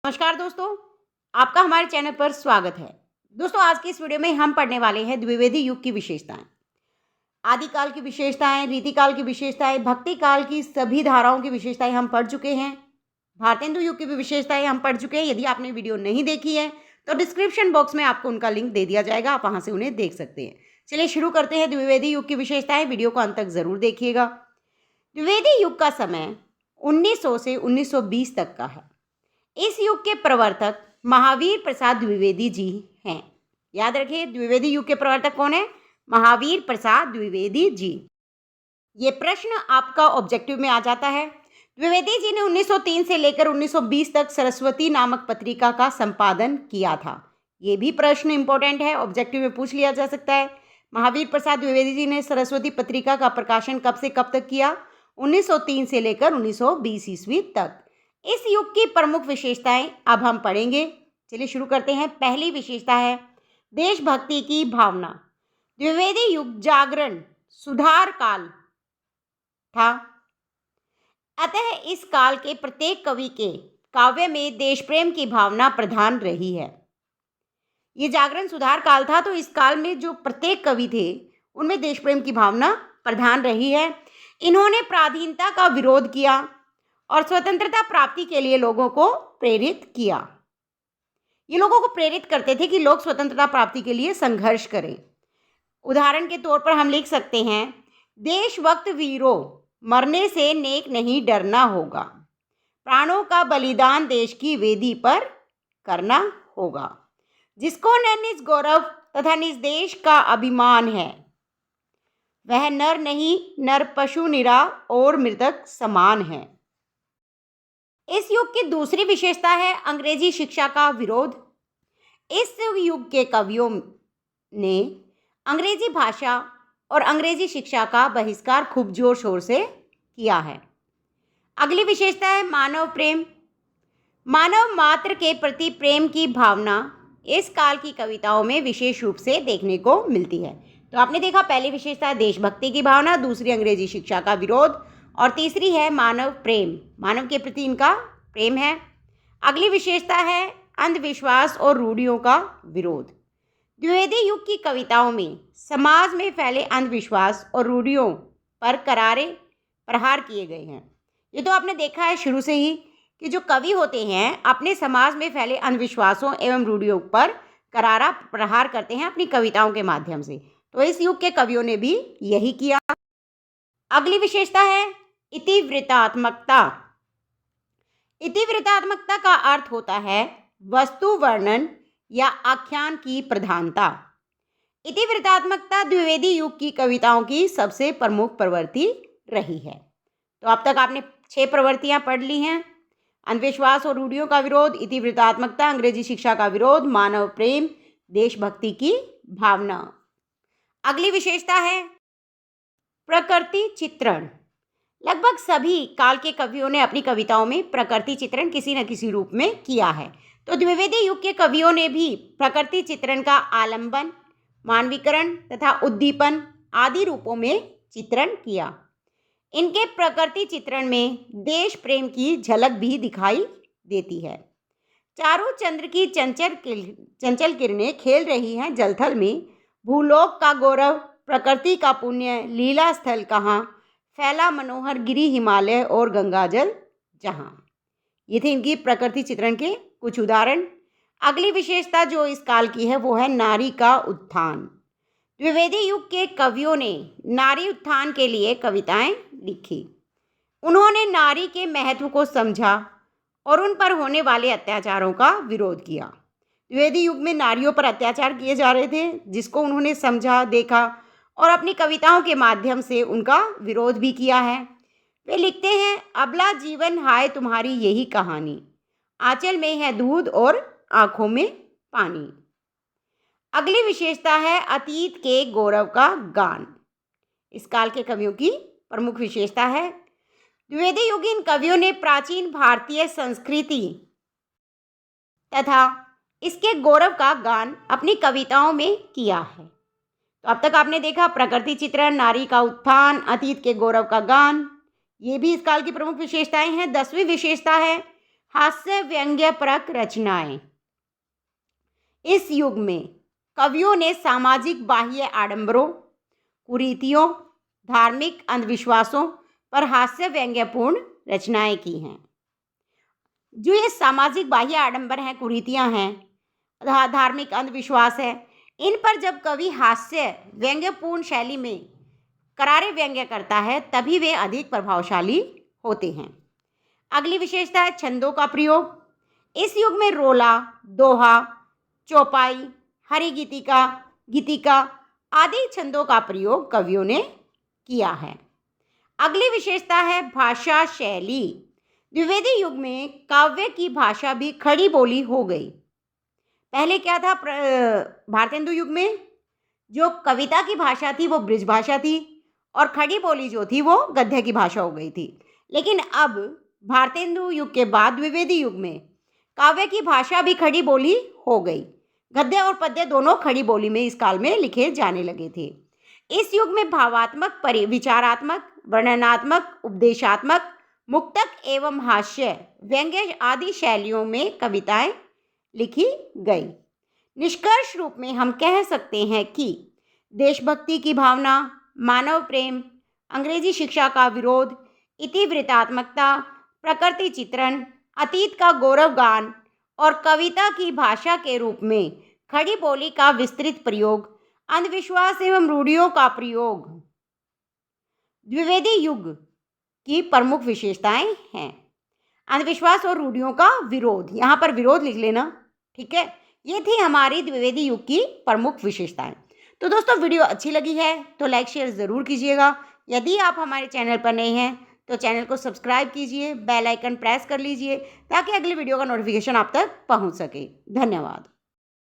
नमस्कार दोस्तों, आपका हमारे चैनल पर स्वागत है। दोस्तों, आज की इस वीडियो में हम पढ़ने वाले हैं द्विवेदी युग की विशेषताएं, आदिकाल की विशेषताएं, रीतिकाल की विशेषताएं, भक्ति काल की सभी धाराओं की विशेषताएं हम पढ़ चुके हैं। भारतेंदु युग की भी विशेषताएं हम पढ़ चुके हैं। यदि आपने वीडियो नहीं देखी है तो डिस्क्रिप्शन बॉक्स में आपको उनका लिंक दे दिया जाएगा, आप वहां से उन्हें देख सकते हैं। चलिए शुरू करते हैं द्विवेदी युग की विशेषताएं। वीडियो को अंत तक जरूर देखिएगा। द्विवेदी युग का समय 1900 से 1920 तक का है। इस युग के प्रवर्तक महावीर प्रसाद द्विवेदी जी हैं। याद रखिए, द्विवेदी युग के प्रवर्तक कौन है? महावीर प्रसाद द्विवेदी जी। ये प्रश्न आपका ऑब्जेक्टिव में आ जाता है। द्विवेदी जी ने 1903 से लेकर 1920 तक सरस्वती नामक पत्रिका का संपादन किया था। ये भी प्रश्न इंपॉर्टेंट है, ऑब्जेक्टिव में पूछ लिया जा सकता है। महावीर प्रसाद द्विवेदी जी ने सरस्वती पत्रिका का प्रकाशन कब से कब तक किया? 1903 से लेकर 1920 ईस्वी तक। इस युग की प्रमुख विशेषताएं अब हम पढ़ेंगे। चलिए शुरू करते हैं। पहली विशेषता है देशभक्ति की भावना। द्विवेदी युग जागरण सुधार काल था, अतः इस काल के प्रत्येक कवि के काव्य में देश प्रेम की भावना प्रधान रही है। ये जागरण सुधार काल था, तो इस काल में जो प्रत्येक कवि थे उनमें देश प्रेम की भावना प्रधान रही है। इन्होंने पराधीनता का विरोध किया और स्वतंत्रता प्राप्ति के लिए लोगों को प्रेरित किया। ये लोगों को प्रेरित करते थे कि लोग स्वतंत्रता प्राप्ति के लिए संघर्ष करें। उदाहरण के तौर पर हम लिख सकते हैं, देशभक्त वीरों, मरने से नेक नहीं डरना होगा, प्राणों का बलिदान देश की वेदी पर करना होगा, जिसको न निज गौरव तथा निज देश का अभिमान है, वह नर नहीं नर पशु निरा और मृतक समान है। इस युग की दूसरी विशेषता है अंग्रेजी शिक्षा का विरोध। इस युग के कवियों ने अंग्रेजी भाषा और अंग्रेजी शिक्षा का बहिष्कार खूब जोर शोर से किया है। अगली विशेषता है मानव प्रेम। मानव मात्र के प्रति प्रेम की भावना इस काल की कविताओं में विशेष रूप से देखने को मिलती है। तो आपने देखा, पहली विशेषता है देशभक्ति की भावना, दूसरी अंग्रेजी शिक्षा का विरोध और तीसरी है मानव प्रेम, मानव के प्रति इनका प्रेम है। अगली विशेषता है अंधविश्वास और रूढ़ियों का विरोध। द्विवेदी युग की कविताओं में समाज में फैले अंधविश्वास और रूढ़ियों पर करारे प्रहार किए गए हैं। ये तो आपने देखा है शुरू से ही कि जो कवि होते हैं अपने समाज में फैले अंधविश्वासों एवं रूढ़ियों पर करारा प्रहार करते हैं अपनी कविताओं के माध्यम से। तो इस युग के कवियों ने भी यही किया। अगली विशेषता है इतिवृत्तात्मकता। इतिवृत्तात्मकता का अर्थ होता है वस्तु वर्णन या आख्यान की प्रधानता। इतिवृत्तात्मकता द्विवेदी युग की कविताओं की सबसे प्रमुख प्रवृत्ति रही है। तो अब तक आपने 6 प्रवृत्तियां पढ़ ली हैं। अंधविश्वास और रूढ़ियों का विरोध, इतिवृत्तात्मकता, अंग्रेजी शिक्षा का विरोध, मानव प्रेम, देशभक्ति की भावना। अगली विशेषता है प्रकृति चित्रण। लगभग सभी काल के कवियों ने अपनी कविताओं में प्रकृति चित्रण किसी न किसी रूप में किया है। तो द्विवेदी युग के कवियों ने भी प्रकृति चित्रण का आलंबन, मानवीकरण तथा उद्दीपन आदि रूपों में चित्रण किया। इनके प्रकृति चित्रण में देश प्रेम की झलक भी दिखाई देती है। चारों चंद्र की चंचल किरणें खेल रही हैं जलथल में, भूलोक का गौरव, प्रकृति का पुण्य, लीला स्थल कहाँ, फैला मनोहर गिरी हिमालय और गंगाजल जहाँ। ये थे इनकी प्रकृति चित्रण के कुछ उदाहरण। अगली विशेषता जो इस काल की है वो है नारी का उत्थान। द्विवेदी युग के कवियों ने नारी उत्थान के लिए कविताएं लिखी। उन्होंने नारी के महत्व को समझा और उन पर होने वाले अत्याचारों का विरोध किया। द्विवेदी युग में नारियों पर अत्याचार किए जा रहे थे, जिसको उन्होंने समझा, देखा और अपनी कविताओं के माध्यम से उनका विरोध भी किया है। वे लिखते हैं, अबला जीवन हाय तुम्हारी यही कहानी, आंचल में है दूध और आंखों में पानी। अगली विशेषता है अतीत के गौरव का गान। इस काल के कवियों की प्रमुख विशेषता है द्विवेदी युगीन कवियों ने प्राचीन भारतीय संस्कृति तथा इसके गौरव का गान अपनी कविताओं में किया है। तो अब तक आपने देखा प्रकृति चित्रण, नारी का उत्थान, अतीत के गौरव का गान, ये भी इस काल की प्रमुख विशेषताएं हैं। 10वीं विशेषता है हास्य व्यंग्य परक रचनाएं। इस युग में कवियों ने सामाजिक बाह्य आडंबरों, कुरीतियों, धार्मिक अंधविश्वासों पर हास्य व्यंग्यपूर्ण रचनाएं की हैं। जो ये सामाजिक बाह्य आडंबर हैं, कुरीतियां हैं, धार्मिक अंधविश्वास है, इन पर जब कवि हास्य व्यंग्यपूर्ण शैली में करारे व्यंग्य करता है तभी वे अधिक प्रभावशाली होते हैं। अगली विशेषता है छंदों का प्रयोग। इस युग में रोला, दोहा, चौपाई, हरि गीतिका, गीतिका आदि छंदों का प्रयोग कवियों ने किया है। अगली विशेषता है भाषा शैली। द्विवेदी युग में काव्य की भाषा भी खड़ी बोली हो गई। पहले क्या था, भारतेंदु युग में जो कविता की भाषा थी वो ब्रिज भाषा थी और खड़ी बोली जो थी वो गद्य की भाषा हो गई थी। लेकिन अब भारतेंदु युग के बाद द्विवेदी युग में काव्य की भाषा भी खड़ी बोली हो गई। गद्य और पद्य दोनों खड़ी बोली में इस काल में लिखे जाने लगे थे। इस युग में भावात्मक, विचारात्मक, वर्णनात्मक, उपदेशात्मक, मुक्तक एवं हास्य, व्यंग्य आदि शैलियों में कविताएं लिखी गई। निष्कर्ष रूप में हम कह सकते हैं कि देशभक्ति की भावना, मानव प्रेम, अंग्रेजी शिक्षा का विरोध, इतिवृत्तात्मकता, प्रकृति चित्रण, अतीत का गौरवगान और कविता की भाषा के रूप में खड़ी बोली का विस्तृत प्रयोग, अंधविश्वास एवं रूढ़ियों का प्रयोग द्विवेदी युग की प्रमुख विशेषताएं हैं। अंधविश्वास और रूढ़ियों का विरोध, यहाँ पर विरोध लिख लेना, ठीक है। ये थी हमारी द्विवेदी युग की प्रमुख विशेषताएं। तो दोस्तों, वीडियो अच्छी लगी है तो लाइक शेयर ज़रूर कीजिएगा। यदि आप हमारे चैनल पर नए हैं तो चैनल को सब्सक्राइब कीजिए, बेल आइकन प्रेस कर लीजिए ताकि अगली वीडियो का नोटिफिकेशन आप तक पहुंच सके। धन्यवाद।